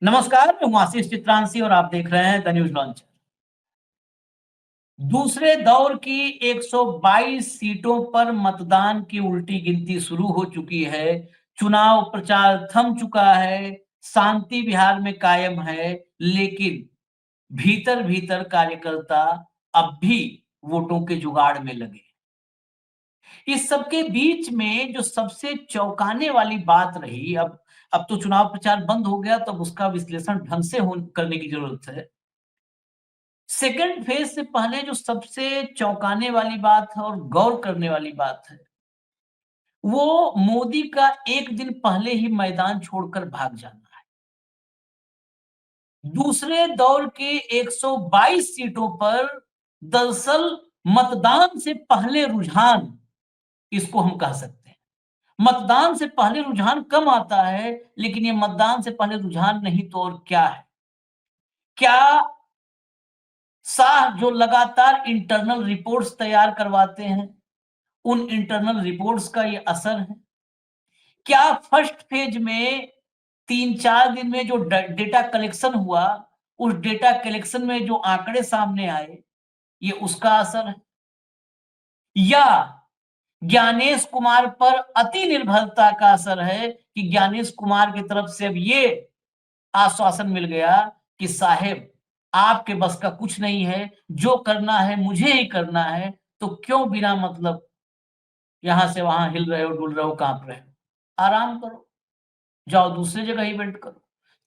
नमस्कार, मैं हूं आशीष चित्रांशी और आप देख रहे हैं द न्यूज लॉन्चर। दूसरे दौर की 122 सीटों पर मतदान की उल्टी गिनती शुरू हो चुकी है। चुनाव प्रचार थम चुका है, शांति बिहार में कायम है, लेकिन भीतर-भीतर कार्यकर्ता अब भी वोटों के जुगाड़ में लगे। इस सबके बीच में जो सबसे चौंकाने वाली बात रही, अब तो चुनाव प्रचार बंद हो गया, तो अब उसका विश्लेषण ढंग से हो करने की जरूरत है। सेकंड फेज से पहले जो सबसे चौंकाने वाली बात है और गौर करने वाली बात है, वो मोदी का एक दिन पहले ही मैदान छोड़कर भाग जाना है। दूसरे दौर के 122 सीटों पर दरअसल मतदान से पहले रुझान, इसको हम कह सकते हैं। मतदान से पहले रुझान कम आता है, लेकिन ये मतदान से पहले रुझान नहीं तो और क्या है? क्या शाह जो लगातार इंटरनल रिपोर्ट्स तैयार करवाते हैं, उन इंटरनल रिपोर्ट्स का ये असर है? क्या फर्स्ट फेज में 3-4 दिन में जो डेटा कलेक्शन हुआ, उस डेटा कलेक्शन में जो आंकड़े सामने आए, ये उसका असर है? या ज्ञानेश कुमार पर अति निर्भरता का असर है कि ज्ञानेश कुमार की तरफ से अब ये आश्वासन मिल गया कि साहेब आपके बस का कुछ नहीं है, जो करना है मुझे ही करना है, तो क्यों बिना मतलब यहां से वहां हिल रहे हो, डुल रहे हो, कांप रहे हो? आराम करो, जाओ दूसरी जगह इवेंट करो।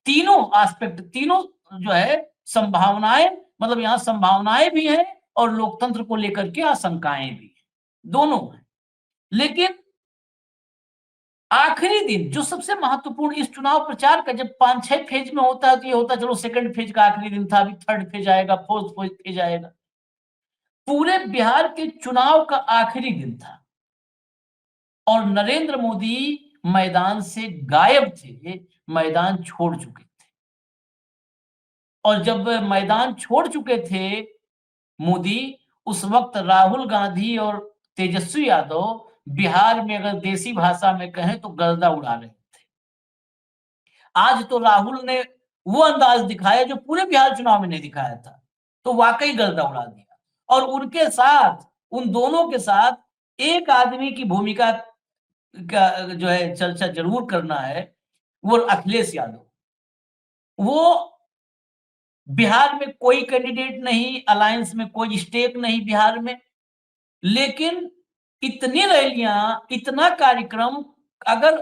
तीनों एस्पेक्ट, तीनों जो है संभावनाएं, मतलब यहां संभावनाएं भी हैं और लोकतंत्र को लेकर के आशंकाएं भी हैं, दोनों हैं। लेकिन आखिरी दिन जो सबसे महत्वपूर्ण इस चुनाव प्रचार का, जब 5-6 फेज में होता है तो ये होता है चलो सेकंड फेज का आखिरी दिन था, अभी थर्ड फेज आएगा, फोर्थ फेज आएगा। पूरे बिहार के चुनाव का आखिरी दिन था और नरेंद्र मोदी मैदान से गायब थे, मैदान छोड़ चुके थे। और जब मैदान छोड़ चुके थे मोदी, उस वक्त राहुल गांधी और तेजस्वी यादव बिहार में अगर देसी भाषा में कहें तो गर्दा उड़ा रहे थे। आज तो राहुल ने वो अंदाज दिखाया जो पूरे बिहार चुनाव में नहीं दिखाया था, तो वाकई गर्दा उड़ा दिया। और उनके साथ, उन दोनों के साथ एक आदमी की भूमिका का जो है चर्चा जरूर करना है, वो अखिलेश यादव। वो बिहार में कोई कैंडिडेट नहीं, अलायंस में कोई स्टेक नहीं बिहार में, लेकिन इतनी रैलियां, इतना कार्यक्रम, अगर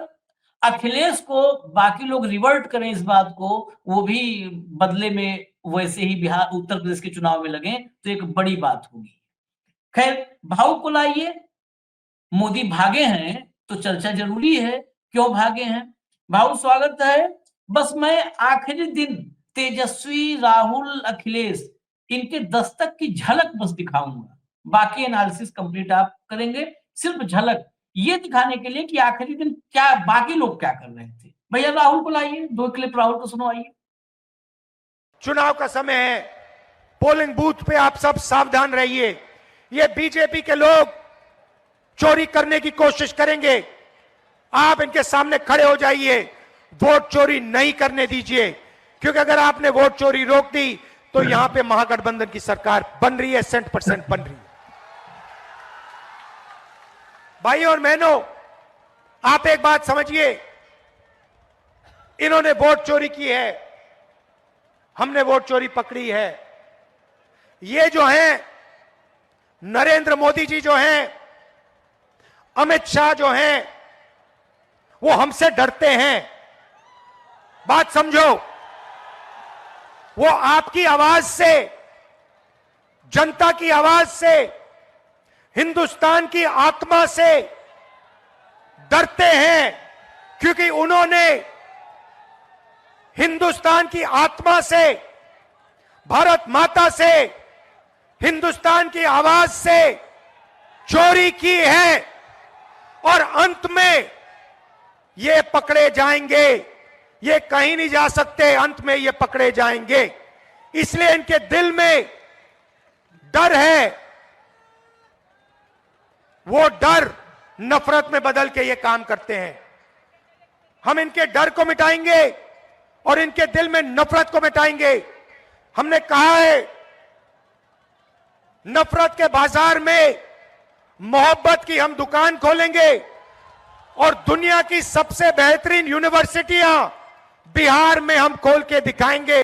अखिलेश को बाकी लोग रिवर्ट करें इस बात को, वो भी बदले में वैसे ही बिहार उत्तर प्रदेश के चुनाव में लगे, तो एक बड़ी बात होगी। खैर, भाव को लाइए, मोदी भागे हैं तो चर्चा जरूरी है, क्यों भागे हैं? भाव स्वागत है। बस मैं आखिरी दिन तेजस्वी, राहुल, अखिलेश, इनके दस्तक की झलक बस दिखाऊंगा, बाकी एनालिसिस कंप्लीट आप करेंगे। सिर्फ झलक ये दिखाने के लिए कि आखिरी दिन क्या बाकी लोग क्या कर रहे थे। भैया राहुल को लाइए, 2 क्लिप राहुल को सुनवाइए। चुनाव का समय है, पोलिंग बूथ पे आप सब सावधान रहिए। ये बीजेपी के लोग चोरी करने की कोशिश करेंगे, आप इनके सामने खड़े हो जाइए, वोट चोरी नहीं करने दीजिए, क्योंकि अगर आपने वोट चोरी रोक दी तो यहां पे महागठबंधन की सरकार बन रही है, 100% बन रही है। भाई और बहनों, आप एक बात समझिए, इन्होंने वोट चोरी की है, हमने वोट चोरी पकड़ी है। ये जो हैं नरेंद्र मोदी जी जो हैं, अमित शाह जो हैं, वो हमसे डरते हैं। बात समझो, वो आपकी आवाज से, जनता की आवाज से, हिंदुस्तान की आत्मा से डरते हैं, क्योंकि उन्होंने हिंदुस्तान की आत्मा से, भारत माता से, हिंदुस्तान की आवाज से चोरी की है और अंत में ये पकड़े जाएंगे। ये कहीं नहीं जा सकते, अंत में ये पकड़े जाएंगे। इसलिए इनके दिल में डर है, वो डर नफरत में बदल के ये काम करते हैं। हम इनके डर को मिटाएंगे और इनके दिल में नफरत को मिटाएंगे। हमने कहा है नफरत के बाजार में मोहब्बत की हम दुकान खोलेंगे और दुनिया की सबसे बेहतरीन यूनिवर्सिटियां बिहार में हम खोल के दिखाएंगे।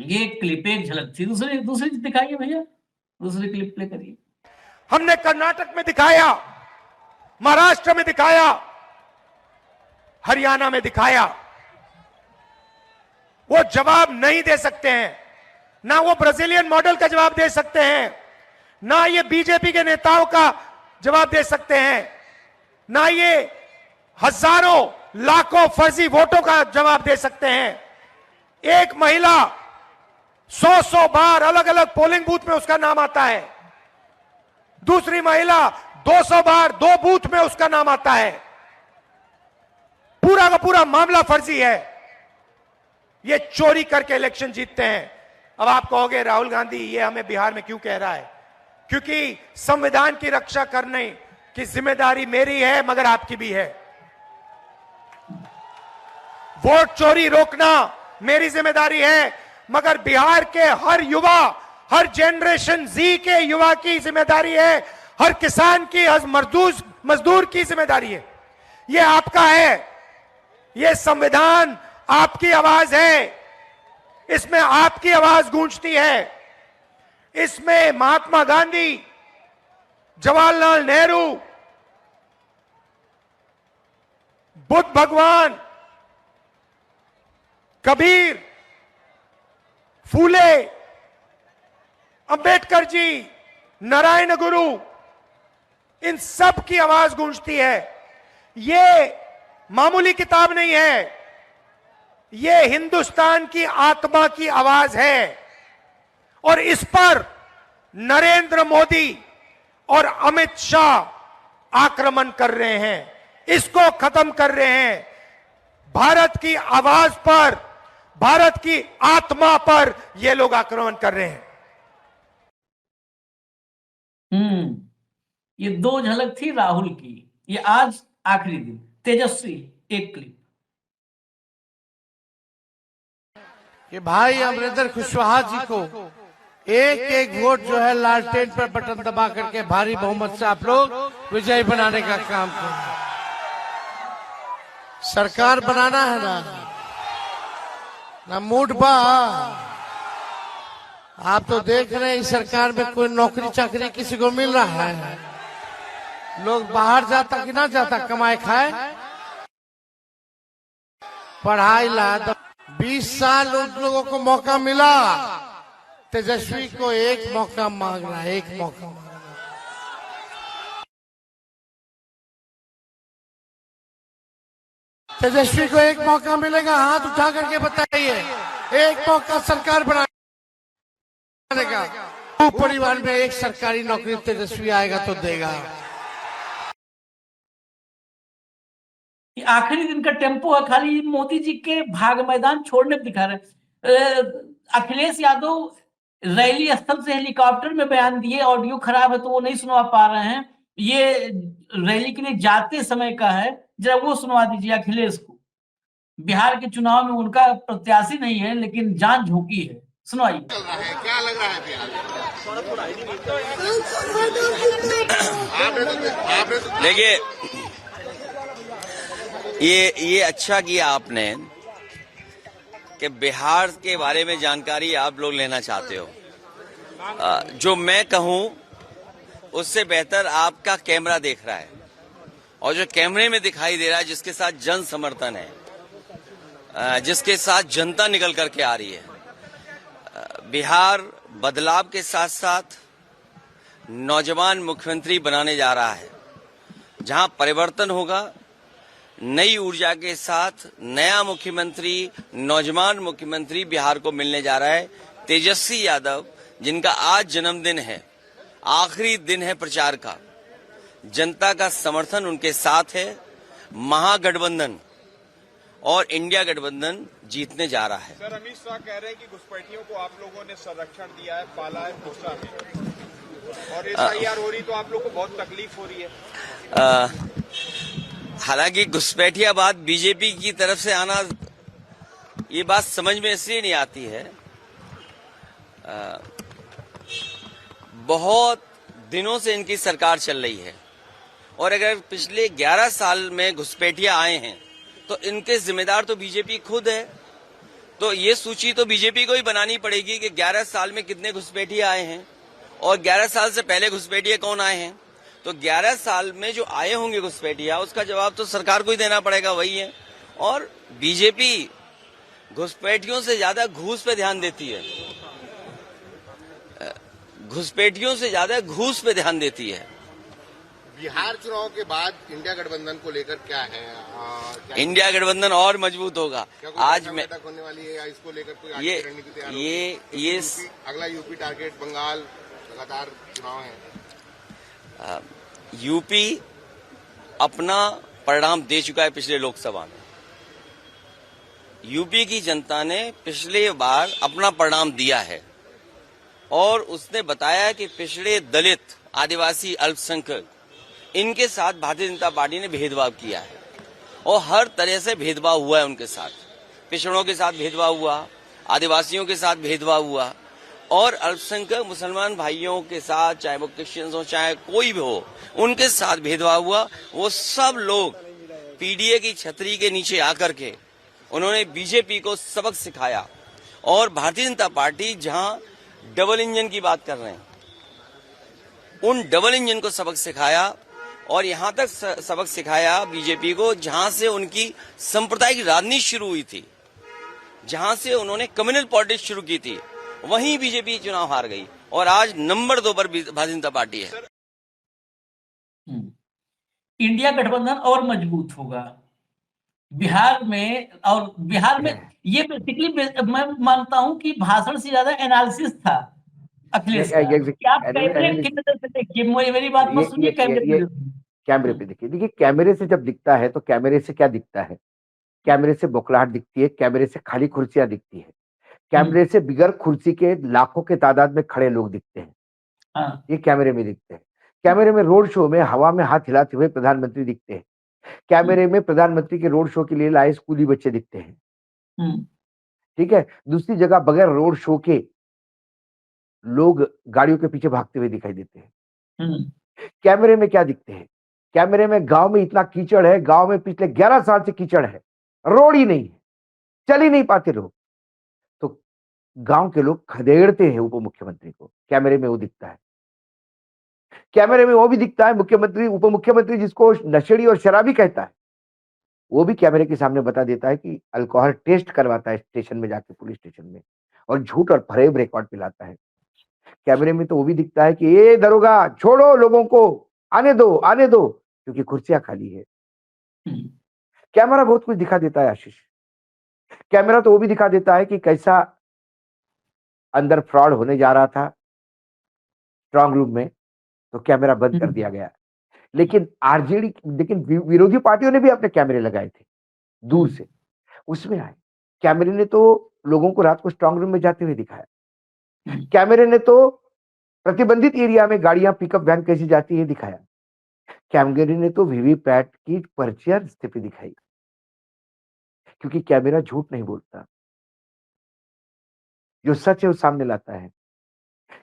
ये क्लिप एक झलक थी। दूसरी दिखाइए भैया, दूसरी क्लिप प्ले करिए। हमने कर्नाटक में दिखाया, महाराष्ट्र में दिखाया, हरियाणा में दिखाया। वो जवाब नहीं दे सकते हैं, ना वो ब्राजीलियन मॉडल का जवाब दे सकते हैं, ना ये बीजेपी के नेताओं का जवाब दे सकते हैं, ना ये हजारों लाखों फर्जी वोटों का जवाब दे सकते हैं। एक महिला 100 बार अलग अलग पोलिंग बूथ में उसका नाम आता है, दूसरी महिला 200 बार 2 बूथ में उसका नाम आता है। पूरा का पूरा मामला फर्जी है। ये चोरी करके इलेक्शन जीतते हैं। अब आप कहोगे राहुल गांधी ये हमें बिहार में क्यों कह रहा है? क्योंकि संविधान की रक्षा करने की जिम्मेदारी मेरी है, मगर आपकी भी है। वोट चोरी रोकना मेरी जिम्मेदारी है, मगर बिहार के हर युवा, हर जनरेशन जी के युवा की जिम्मेदारी है, हर किसान की, हर मजदूर की जिम्मेदारी है। ये आपका है। ये संविधान आपकी आवाज है, इसमें आपकी आवाज गूंजती है। इसमें महात्मा गांधी, जवाहरलाल नेहरू, बुद्ध भगवान, कबीर, फूले, अंबेडकर जी, नारायण गुरु, इन सब की आवाज गूंजती है। ये मामूली किताब नहीं है, ये हिंदुस्तान की आत्मा की आवाज है। और इस पर नरेंद्र मोदी और अमित शाह आक्रमण कर रहे हैं, इसको खत्म कर रहे हैं। भारत की आवाज पर, भारत की आत्मा पर ये लोग आक्रमण कर रहे हैं। ये 2 झलक थी राहुल की। ये आज आखिरी दिन। तेजस्वी एक क्लिप। कि भाई अमरिंदर कुशवाहा जी को एक एक वोट जो है लालटेन पर बटन दबा करके भारी बहुमत से आप लोग विजयी बनाने का काम करें। सरकार बनाना है ना मूड बा। आप तो देख रहे हैं इस सरकार में कोई नौकरी चाकरी किसी को मिल रहा है? लोग बाहर जाता कि ना जाता कमाए खाए? पढ़ाई ला 20 साल उन लोगों को मौका मिला। तेजस्वी को एक मौका मांग रहा है, एक मौका मांग रहा है। तेजस्वी को एक मौका मिलेगा, हाथ उठा करके बताइए। एक मौका सरकार बनाने का। परिवार में एक सरकारी नौकरी तेजस्वी आएगा तो देगा। आखिरी दिन का टेम्पो है, खाली मोदी जी के भाग मैदान छोड़ने पर दिखा रहे। अखिलेश यादव रैली स्थल से हेलीकॉप्टर में बयान दिए, ऑडियो खराब है तो वो नहीं सुनवा पा रहे हैं। ये रैली के लिए जाते समय का है, जरा वो सुनवा दीजिए अखिलेश को। बिहार के चुनाव में उनका प्रत्याशी नहीं है, लेकिन जान झोंकी है। सुनवाइए। क्या लग रहा है देखिए, ये अच्छा किया आपने कि बिहार के बारे में जानकारी आप लोग लेना चाहते हो। जो मैं कहूं उससे बेहतर आपका कैमरा देख रहा है, और जो कैमरे में दिखाई दे रहा है, जिसके साथ जन समर्थन है, जिसके साथ जनता निकल करके आ रही है। बिहार बदलाव के साथ साथ नौजवान मुख्यमंत्री बनाने जा रहा है, जहां परिवर्तन होगा। नई ऊर्जा के साथ नया मुख्यमंत्री, नौजवान मुख्यमंत्री बिहार को मिलने जा रहा है। तेजस्वी यादव, जिनका आज जन्मदिन है, आखिरी दिन है प्रचार का, जनता का समर्थन उनके साथ है। महागठबंधन और इंडिया गठबंधन जीतने जा रहा है। सर, अमित शाह कह रहे हैं कि घुसपैठियों को आप लोगों ने संरक्षण दिया है, पाला है, पोसा है, और एसआईआर हो रही तो आप लोग को बहुत तकलीफ हो रही है। हालांकि घुसपैठिया बात बीजेपी की तरफ से आना ये बात समझ में इसलिए नहीं आती है, बहुत दिनों से इनकी सरकार चल रही है और अगर पिछले 11 साल में घुसपैठिया आए हैं तो इनके जिम्मेदार तो बीजेपी खुद है। तो ये सूची तो बीजेपी को ही बनानी पड़ेगी कि 11 साल में कितने घुसपैठिया आए हैं और 11 साल से पहले घुसपैठिया कौन आए हैं। तो 11 साल में जो आए होंगे घुसपैठिया, उसका जवाब तो सरकार को ही देना पड़ेगा, वही है। और बीजेपी घुसपैठियों से ज्यादा घूस पे ध्यान देती है, घुसपैठियों से ज्यादा घूस पे ध्यान देती है। बिहार चुनाव के बाद इंडिया गठबंधन को लेकर क्या है? इंडिया गठबंधन और मजबूत होगा। क्या कोई आज बैठक मैं होने वाली है या इसको लेकर कोई आगे ये की रणनीति तैयार ये होगी? ये अगला यूपी टारगेट, बंगाल लगातार चुनाव है। यूपी अपना परिणाम दे चुका है पिछले लोकसभा में। यूपी की जनता ने पिछले बार अपना परिणाम दिया है और उसने बताया कि पिछड़े, दलित, आदिवासी, अल्पसंख्यक, इनके साथ भारतीय जनता पार्टी ने भेदभाव किया है और हर तरह से भेदभाव हुआ है उनके साथ। पिछड़ों के साथ भेदभाव हुआ, आदिवासियों के साथ भेदभाव हुआ और अल्पसंख्यक मुसलमान भाइयों के साथ, चाहे वो क्रिश्चियंस हो चाहे कोई भी हो, उनके साथ भेदभाव हुआ। वो सब लोग पीडीए की छतरी के नीचे आकर के उन्होंने बीजेपी को सबक सिखाया और भारतीय जनता पार्टी जहां डबल इंजन की बात कर रहे हैं, उन डबल इंजन को सबक सिखाया और यहां तक सबक सिखाया बीजेपी को जहां से उनकी सांप्रदायिक राजनीति शुरू हुई थी, जहां से उन्होंने कम्युनल पॉलिटिक्स शुरू की थी, वहीं बीजेपी चुनाव हार गई और आज नंबर 2 पर भारतीय जनता पार्टी है। इंडिया गठबंधन और मजबूत होगा बिहार में। और बिहार में ये बेसिकली मैं मानता हूं कि भाषण से ज्यादा एनालिसिस था अखिलेश का। कि आप कैमरे की नजर से देखिए, मेरी बात मत सुनिए, कैमरे पे देखिए कैमरे से जब दिखता है तो कैमरे से क्या दिखता है? कैमरे से बौखलाहट दिखती है, कैमरे से खाली कुर्सियां दिखती है, कैमरे से बिगर कुर्सी के लाखों के तादाद में खड़े लोग दिखते हैं। हाँ। ये कैमरे में दिखते हैं। कैमरे में रोड शो में हवा में हाथ हिलाते हुए प्रधानमंत्री दिखते हैं। कैमरे में प्रधानमंत्री के रोड शो के लिए लाए स्कूली बच्चे दिखते हैं। ठीक है। दूसरी जगह बगैर रोड शो के लोग गाड़ियों के पीछे भागते हुए दिखाई देते हैं। कैमरे में क्या दिखते हैं? कैमरे में गांव में इतना कीचड़ है, गांव में पिछले 11 साल से कीचड़ है, रोड ही नहीं है, चल ही नहीं पाते लोग, तो गांव के लोग खदेड़ते हैं उप मुख्यमंत्री को। कैमरे में वो दिखता है। कैमरे में वो भी दिखता है मुख्यमंत्री, उप मुख्यमंत्री जिसको नशेड़ी और शराबी कहता है, वो भी कैमरे के सामने बता देता है कि अल्कोहल टेस्ट करवाता है स्टेशन में जाके, पुलिस स्टेशन में, और झूठ और फरेब रिकॉर्ड पिलाता है। कैमरे में तो वो भी दिखता है कि ये दरोगा छोड़ो, लोगों को आने दो क्योंकि कुर्सियां खाली है। कैमरा बहुत कुछ दिखा देता है आशीष। कैमरा तो वो भी दिखा देता है कि कैसा अंदर फ्रॉड होने जा रहा था स्ट्रांग रूम में, तो कैमरा बंद कर दिया गया। लेकिन विरोधी पार्टियों ने भी अपने कैमरे लगाए थे दूर से, उसमें आए। कैमरे ने तो लोगों को रात को स्ट्रांग रूम में जाते हुए दिखाया। कैमरे ने तो प्रतिबंधित एरिया में गाड़ियां, पिकअप वैन कैसी जाती है दिखाया। कैमरे ने तो वीवीपैट की पर्चियां रस्ते पे दिखाई, क्योंकि कैमरा झूठ नहीं बोलता, जो सच है वो सामने लाता है।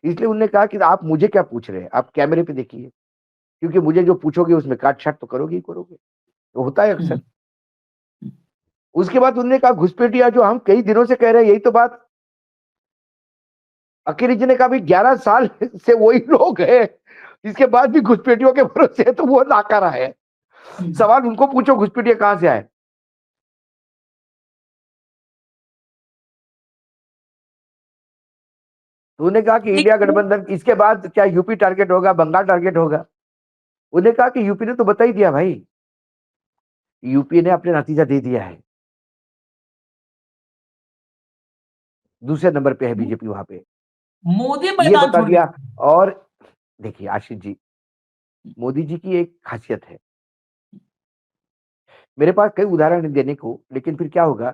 इसलिए उन्होंने कहा कि आप मुझे क्या पूछ रहे हैं, आप कैमरे पे देखिए, क्योंकि मुझे जो पूछोगे उसमें काट छाट तो करोगे ही करोगे, तो होता है अक्सर। उसके बाद उन्होंने कहा घुसपैठिया, जो हम कई दिनों से कह रहे हैं, यही तो बात अखिलेश जी ने कहा, 11 साल से वही लोग हैं, इसके बाद भी घुसपैठियों के भरोसे है, तो वो नाकारा है। सवाल उनको पूछो घुसपैठिया कहां से आए। तो उन्होंने कहा कि इंडिया गठबंधन, इसके बाद क्या यूपी टारगेट होगा, बंगाल टारगेट होगा? उन्होंने कहा कि यूपी ने तो बता ही दिया भाई, यूपी ने अपने नतीजा दे दिया है। दूसरे नंबर पे है बीजेपी वहां पे, मोदी ये बता दिया। और देखिए आशीष जी, मोदी जी की एक खासियत है, मेरे पास कई उदाहरण देने को, लेकिन फिर क्या होगा,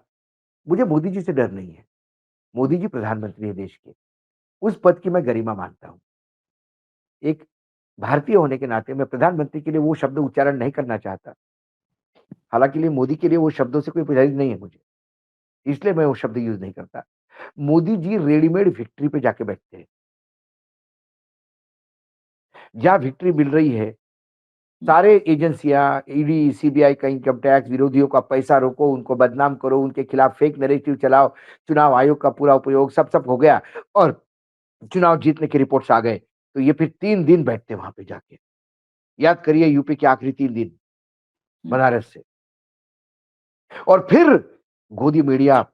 मुझे मोदी जी से डर नहीं है। मोदी जी प्रधानमंत्री है देश के, उस पद की मैं गरिमा मानता हूं। एक भारतीय होने के नाते मैं प्रधानमंत्री के लिए वो शब्द उच्चारण नहीं करना चाहता। हालांकि लिए मोदी के लिए वो शब्दों से कोई परहेज नहीं है मुझे, इसलिए मैं वो शब्द यूज नहीं करता। मोदी जी रेडीमेड विक्ट्री पे जाके बैठते हैं। जहां विक्ट्री मिल रही है, सारे एजेंसियां, ईडी, सीबीआई का इनकम टैक्स, विरोधियों का पैसा रोको, उनको बदनाम करो, उनके खिलाफ फेक नैरेटिव चलाओ, चुनाव आयोग का पूरा उपयोग, सब हो गया और चुनाव जीतने की रिपोर्ट्स आ गए, तो ये फिर 3 दिन बैठते वहां पे जाके। याद करिए यूपी के आखिरी 3 दिन बनारस से। और फिर गोदी मीडिया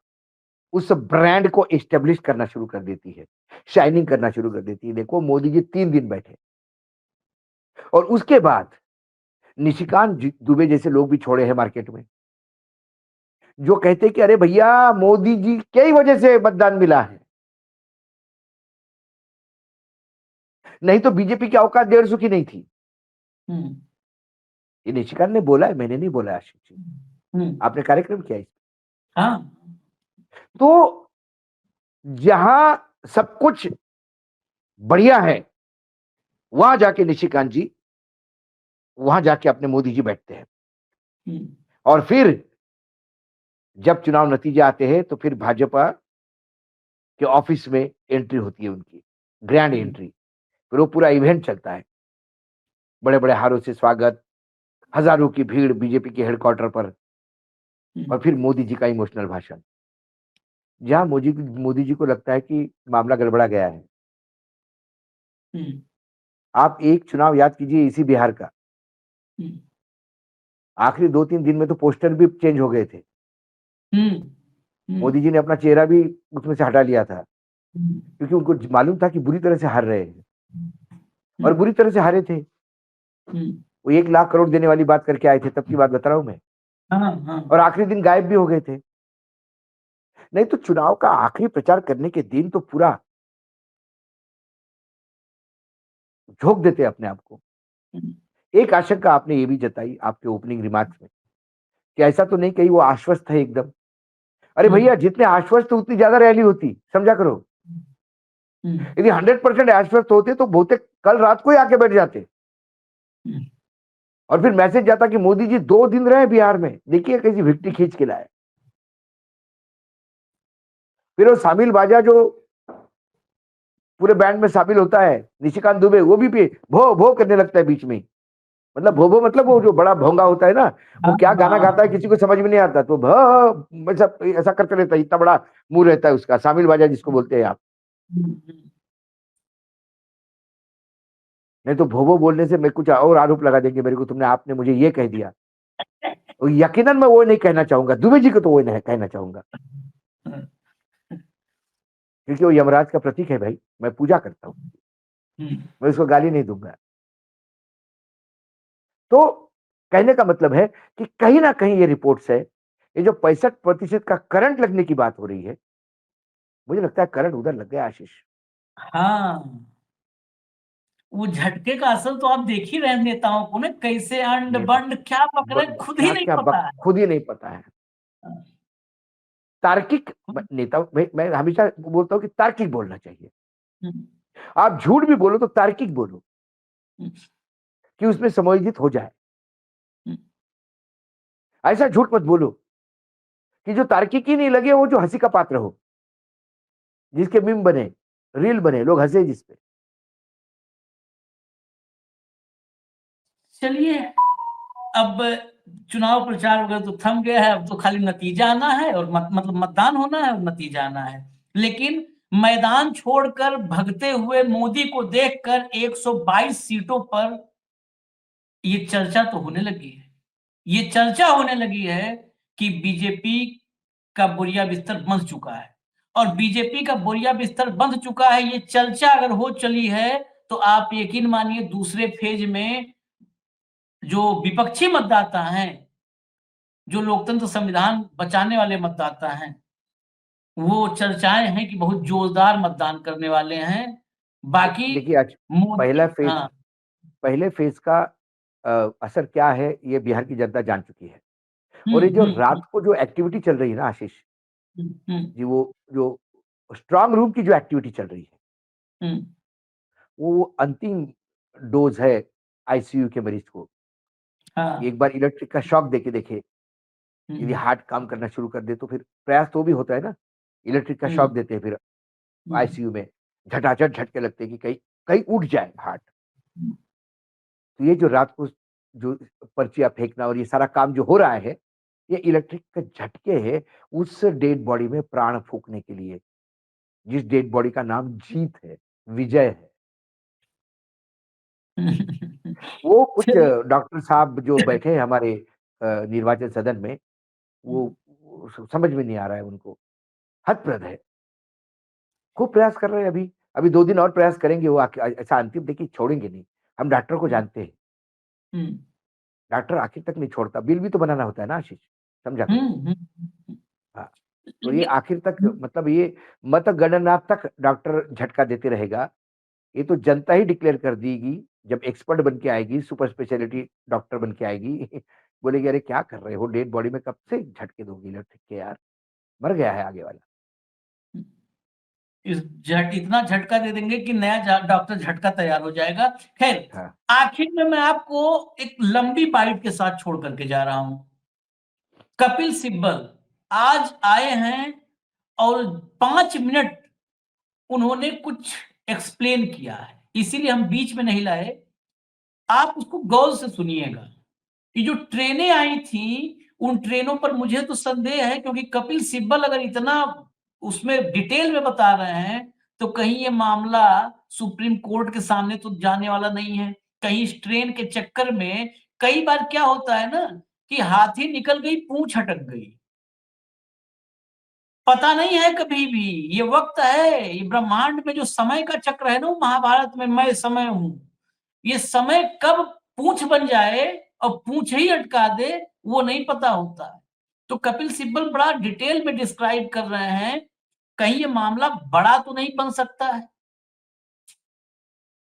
उस ब्रांड को एस्टेब्लिश करना शुरू कर देती है, शाइनिंग करना शुरू कर देती है। देखो मोदी जी 3 दिन बैठे और उसके बाद निशिकांत दुबे जैसे लोग भी छोड़े हैं मार्केट में, जो कहते हैं कि अरे भैया मोदी जी की ही वजह से मतदान मिला है, नहीं तो बीजेपी की औकात 150 की नहीं थी। ये निशिकांत ने बोला है, मैंने नहीं बोला आशीष जी, आपने कार्यक्रम किया है। हाँ। तो जहां सब कुछ बढ़िया है, वहां जाके निशिकांत जी, वहां जाके अपने मोदी जी बैठते हैं और फिर जब चुनाव नतीजे आते हैं तो फिर भाजपा के ऑफिस में एंट्री होती है उनकी, ग्रैंड एंट्री। फिर वो पूरा इवेंट चलता है, बड़े-बड़े हारों से स्वागत, हजारों की भीड़ बीजेपी के हेडक्वार्टर पर और फिर मोदी जी का इमोशनल भाषण। जहां मोदी जी को लगता है कि मामला गड़बड़ा गया है। आप एक चुनाव याद कीजिए इसी बिहार का, आखिरी 2-3 दिन में तो पोस्टर भी चेंज हो गए थे। मोदी जी ने अपना चेहरा भी उसमें से हटा लिया था, क्योंकि उनको मालूम था कि बुरी तरह से हार रहे हैं और बुरी तरह से हारे थे। वो 1 लाख करोड़ देने वाली बात करके आए थे, तब की बात बता रहा हूं मैं। और आखिरी दिन गायब भी हो गए थे। नहीं तो चुनाव का आखिरी प्रचार करने के दिन तो पूरा झोंक देते अपने आप को। एक आशंका आपने ये भी जताई आपके ओपनिंग रिमार्क्स में कि ऐसा तो नहीं कहीं वो आश्वस्त है एकदम। अरे भैया जितने आश्वस्त उतनी ज्यादा रैली होती, समझा करो। यदि 100% आश्वस्त होते तो बहुतेक कल रात को ही आके बैठ जाते और फिर मैसेज जाता कि मोदी जी 2 दिन रहे बिहार में, देखिए कैसी विक्ट्री खींच के लाए। फिर वो शामिल बाजा जो पूरे बैंड में शामिल होता है, निशिकांत दुबे, वो भी भो भो करने लगता है बीच में। मतलब भो भो मतलब वो जो बड़ा भोंगा होता है ना, वो क्या गाना गाता है किसी को समझ में नहीं आता, तो ऐसा करते रहता है, इतना बड़ा मुंह रहता है उसका, शामिल बाजा जिसको बोलते हैं आप। नहीं तो भोभो बोलने से मैं कुछ और आरोप लगा देंगे मेरे को, तुमने आपने मुझे ये कह दिया। यकीनन मैं वो नहीं कहना चाहूंगा, दुबे जी को तो वो नहीं कहना चाहूंगा, क्योंकि वो यमराज का प्रतीक है भाई, मैं पूजा करता हूं, मैं उसको गाली नहीं दूंगा। तो कहने का मतलब है कि कहीं ना कहीं ये रिपोर्ट्स है, ये जो 65% का करंट लगने की बात हो रही है, मुझे लगता है करंट उधर लग गया आशीष। हाँ, वो झटके का असर तो आप देख ही रहे हैं नेताओं को, ना कैसे अंड बंड क्या पकड़े खुद ही नहीं पता है। खुद ही नहीं पता है। तार्किक नेता, मैं हमेशा बोलता हूं कि तार्किक बोलना चाहिए। आप झूठ भी बोलो तो तार्किक बोलो कि उसमें समायोजित हो जाए। ऐसा झूठ मत बोलो कि जो तार्किक ही नहीं लगे, वो जो हंसी का पात्र हो, जिसके मीम बने, रील बने, लोग हंसे जिसपे। चलिए, अब चुनाव प्रचार वगैरह तो थम गया है, अब तो खाली नतीजा आना है और मतलब मतदान होना है और नतीजा आना है। लेकिन मैदान छोड़कर भगते हुए मोदी को देखकर 122 सीटों पर ये चर्चा तो होने लगी है, ये चर्चा होने लगी है कि बीजेपी का बोरिया बिस्तर बंध चुका है। और बीजेपी का बोरिया बिस्तर बंध चुका है, ये चर्चा अगर हो चली है तो आप यकीन मानिए दूसरे फेज में जो विपक्षी मतदाता हैं, जो लोकतंत्र संविधान बचाने वाले मतदाता हैं, वो चर्चाएं हैं कि बहुत जोरदार मतदान करने वाले हैं। बाकी देखिए आज मोदी, हाँ, पहले फेज का असर क्या है ये बिहार की जनता जान चुकी है। और ये जो रात को जो एक्टिविटी चल रही है ना आशीष जी, वो जो स्ट्रांग रूम की जो एक्टिविटी चल रही है, वो अंतिम डोज है आईसीयू के मरीज को। हाँ, एक बार इलेक्ट्रिक का शॉक देके देखे यदि हार्ट काम करना शुरू कर दे तो फिर प्रयास तो भी होता है ना, इलेक्ट्रिक का शॉक देते हैं, फिर आईसीयू में झटाझट झटके लगते हैं कि कहीं कहीं उठ जाए हार्ट। तो ये जो रात को जो पर्चियां फेंकना और ये सारा काम जो हो रहा है, ये इलेक्ट्रिक का झटके है उस डेड बॉडी में प्राण फूंकने के लिए, जिस डेड बॉडी का नाम जीत है, विजय है। वो कुछ डॉक्टर साहब जो बैठे हैं हमारे निर्वाचन सदन में, वो समझ में नहीं आ रहा है उनको, हदप्रद है। खूब प्रयास कर रहे हैं अभी, अभी 2 दिन और प्रयास करेंगे वो ऐसा अंतिम देखिए छोड़ेंगे नहीं। हम डॉक्टर को जानते हैं। डॉक्टर आखिर तक नहीं छोड़ता, बिल भी तो बनाना होता है ना आशीष, समझा करो। हाँ, तो ये आखिर तक मतलब ये मतगणना तक डॉक्टर झटका देते रहेगा। ये तो जनता ही डिक्लेयर कर देगी जब एक्सपर्ट बन के आएगी, सुपर स्पेशलिटी डॉक्टर बन के आएगी। बोलेगी अरे क्या कर रहे हो, डेड बॉडी में कब से झटके दोगे इलेक्ट्रिक के यार, मर गया है आगे वाला। इतना झटका दे देंगे कि नया डॉक्टर झटका तैयार हो जाएगा। खैर, हाँ। आखिर में मैं आपको एक लंबी बाइट के साथ छोड़ करके जा रहा हूं। कपिल सिब्बल आज आए हैं और 5 मिनट उन्होंने कुछ एक्सप्लेन किया है, इसीलिए हम बीच में नहीं लाए। आप उसको गौर से सुनिएगा कि जो ट्रेनें आई थी उन ट्रेनों पर मुझे तो संदेह है, क्योंकि कपिल सिब्बल अगर इतना उसमें डिटेल में बता रहे हैं तो कहीं ये मामला सुप्रीम कोर्ट के सामने तो जाने वाला नहीं है। कहीं इस ट्रेन के चक्कर में कई बार क्या होता है ना कि हाथी निकल गई पूंछ अटक गई, पता नहीं है कभी भी। ये वक्त है, ये ब्रह्मांड में जो समय का चक्र है ना, महाभारत में मैं समय हूं, ये समय कब पूंछ बन जाए और पूंछ ही अटका दे वो नहीं पता होता है। तो कपिल सिब्बल बड़ा डिटेल में डिस्क्राइब कर रहे हैं, कहीं ये मामला बड़ा तो नहीं बन सकता है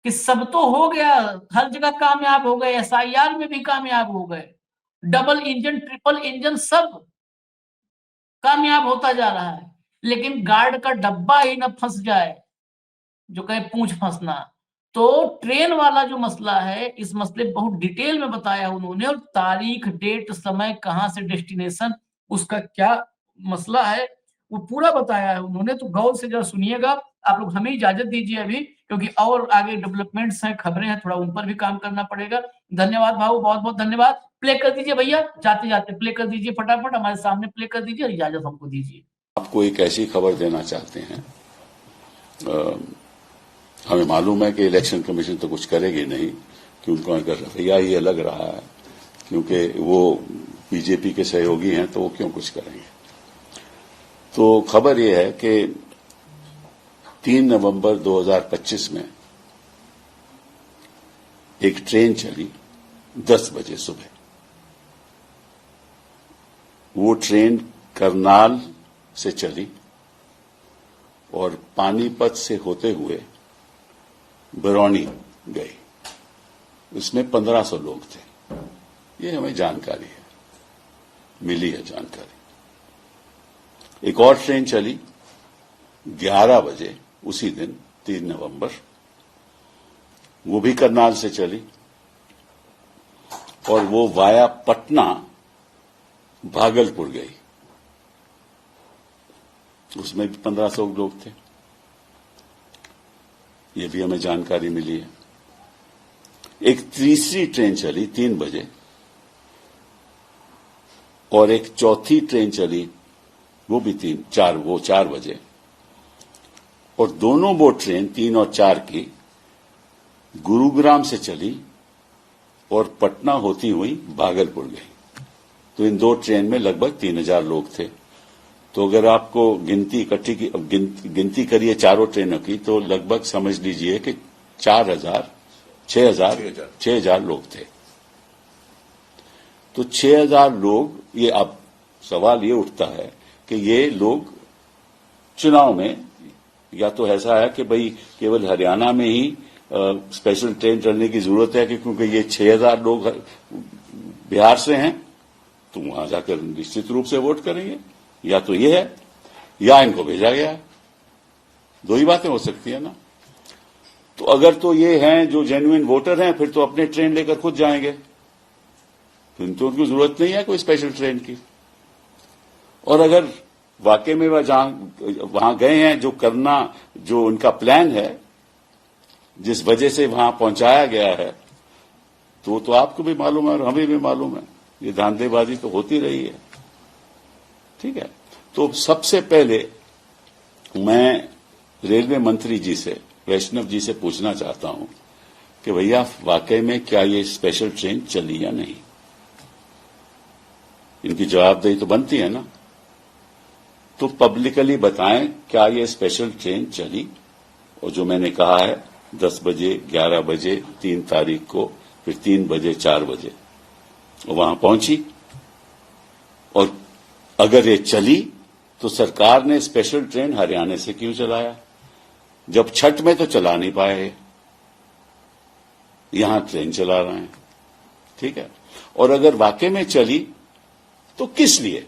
कि सब तो हो गया, हर जगह कामयाब हो गए, एसआईआर में भी कामयाब हो गए, डबल इंजन ट्रिपल इंजन सब कामयाब होता जा रहा है, लेकिन गार्ड का डब्बा ही ना फंस जाए, जो कहे पूंछ फंसना। तो ट्रेन वाला जो मसला है, इस मसले बहुत डिटेल में बताया उन्होंने, और तारीख, डेट, समय, कहां से डेस्टिनेशन, उसका क्या मसला है वो पूरा बताया है उन्होंने। तो गौर से जरा सुनिएगा। आप लोग हमें इजाजत दीजिए अभी, क्योंकि और आगे डेवलपमेंट्स हैं, खबरें हैं, थोड़ा उन पर भी काम करना पड़ेगा। धन्यवाद भाऊ, बहुत बहुत धन्यवाद। प्ले कर दीजिए भैया, जाते जाते प्ले कर दीजिए, फटाफट हमारे सामने प्ले कर दीजिए और इजाजत हमको दीजिए। आपको एक ऐसी खबर देना चाहते हैं, हमें मालूम है कि इलेक्शन कमीशन तो कुछ करेगी नहीं, कि उनका रवैया ये लग रहा है, क्योंकि वो बीजेपी के सहयोगी हैं तो वो क्यों कुछ करेंगे। तो खबर ये है कि 3 नवंबर 2025 में एक ट्रेन चली 10 बजे सुबह। वो ट्रेन करनाल से चली और पानीपत से होते हुए बरौनी गई। उसमें 1500 लोग थे, ये हमें जानकारी है, मिली है जानकारी। एक और ट्रेन चली 11 बजे उसी दिन 3 नवंबर, वो भी करनाल से चली और वो वाया पटना भागलपुर गई। उसमें भी 1500 लोग थे, ये भी हमें जानकारी मिली है। एक तीसरी ट्रेन चली 3 बजे और एक चौथी ट्रेन चली वो भी 4 बजे, और दोनों वो ट्रेन 3 और 4 की गुरुग्राम से चली और पटना होती हुई भागलपुर गई। तो इन 2 ट्रेन में लगभग 3000 लोग थे। तो अगर आपको गिनती इकट्ठी की गिनती करिए चारों ट्रेनों की, तो लगभग समझ लीजिए कि 6,000 लोग थे। तो 6,000 लोग, ये अब सवाल ये उठता है कि ये लोग चुनाव में, या तो ऐसा है कि भाई केवल हरियाणा में ही स्पेशल ट्रेन चलने की जरूरत है कि क्योंकि ये 6,000 लोग बिहार से हैं तो वहां जाकर निश्चित रूप से वोट करेंगे, या तो ये है या इनको भेजा गया है। 2 ही बातें हो सकती है ना। तो अगर तो ये हैं जो जेन्युइन वोटर हैं, फिर तो अपने ट्रेन लेकर खुद जाएंगे, फिर तो उनको जरूरत नहीं है कोई स्पेशल ट्रेन की। और अगर वाकई में वहां गए हैं, जो करना, जो उनका प्लान है, जिस वजह से वहां पहुंचाया गया है, तो आपको भी मालूम है और हमें भी मालूम है, ये धांधलेबाजी तो होती रही है। ठीक है, तो सबसे पहले मैं रेलवे मंत्री जी से, वैष्णव जी से पूछना चाहता हूं कि भैया वाकई में क्या ये स्पेशल ट्रेन चली या नहीं। इनकी जवाबदेही तो बनती है ना, तो पब्लिकली बताएं क्या ये स्पेशल ट्रेन चली। और जो मैंने कहा है 10 बजे, 11 बजे, 3 तारीख को, फिर 3 बजे, 4 बजे वहां पहुंची। और अगर ये चली तो सरकार ने स्पेशल ट्रेन हरियाणा से क्यों चलाया, जब छठ में तो चला नहीं पाए, यहां ट्रेन चला रहे हैं। ठीक है, और अगर वाकई में चली तो किस लिए?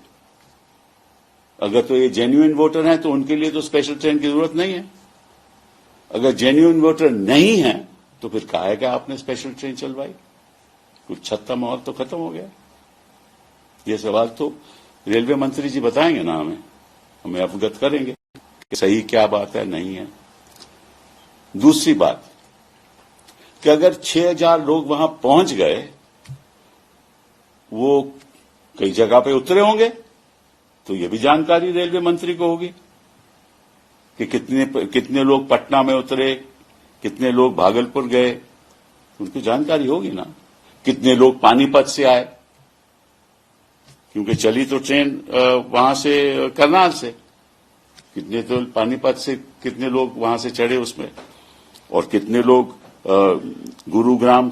अगर तो ये जेन्युइन वोटर हैं तो उनके लिए तो स्पेशल ट्रेन की जरूरत नहीं है। अगर जेन्युइन वोटर नहीं है तो फिर काहे का आपने स्पेशल ट्रेन चलवाई? कुछ छत्ता माहौल तो खत्म हो गया। ये सवाल तो रेलवे मंत्री जी बताएंगे ना, हमें अवगत करेंगे कि सही क्या बात है, नहीं है। दूसरी बात कि अगर 6000 लोग वहां पहुंच गए, वो कई जगह पे उतरे होंगे, तो ये भी जानकारी रेलवे मंत्री को होगी कि कितने लोग पटना में उतरे, कितने लोग भागलपुर गए, उनको जानकारी होगी ना। कितने लोग पानीपत से आए, क्योंकि चली तो ट्रेन वहां से करनाल से, कितने तो पानीपत से कितने लोग वहां से चढ़े उसमें, और कितने लोग गुरुग्राम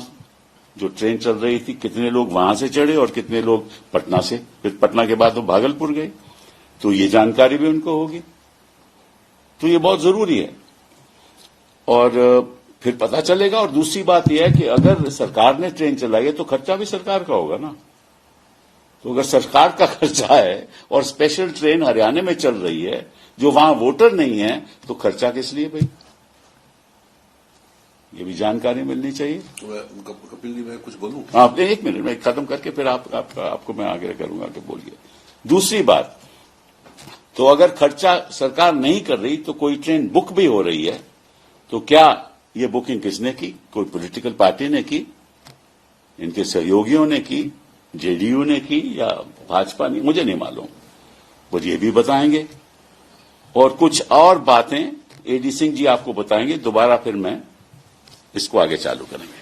जो ट्रेन चल रही थी, कितने लोग वहां से चढ़े और कितने लोग पटना से, फिर पटना के बाद वो भागलपुर गए, तो ये जानकारी भी उनको होगी। तो ये बहुत जरूरी है और फिर पता चलेगा। और दूसरी बात यह है कि अगर सरकार ने ट्रेन चलाई है तो खर्चा भी सरकार का होगा ना। तो अगर सरकार का खर्चा है और स्पेशल ट्रेन हरियाणा में चल रही है, जो वहां वोटर नहीं है, तो खर्चा किस लिए भाई? ये भी जानकारी मिलनी चाहिए। तो कपिल जी, मैं कुछ बोलूं? आप एक मिनट में खत्म करके फिर आपको मैं आगे करूंगा कि बोलिए। दूसरी बात, तो अगर खर्चा सरकार नहीं कर रही तो कोई ट्रेन बुक भी हो रही है, तो क्या ये बुकिंग किसने की? कोई पॉलिटिकल पार्टी ने की, इनके सहयोगियों ने की, जेडीयू ने की या भाजपा ने? मुझे नहीं मालूम, वो ये भी बताएंगे। और कुछ और बातें एडी सिंह जी आपको बताएंगे। दोबारा फिर मैं इसको आगे चालू करेंगे।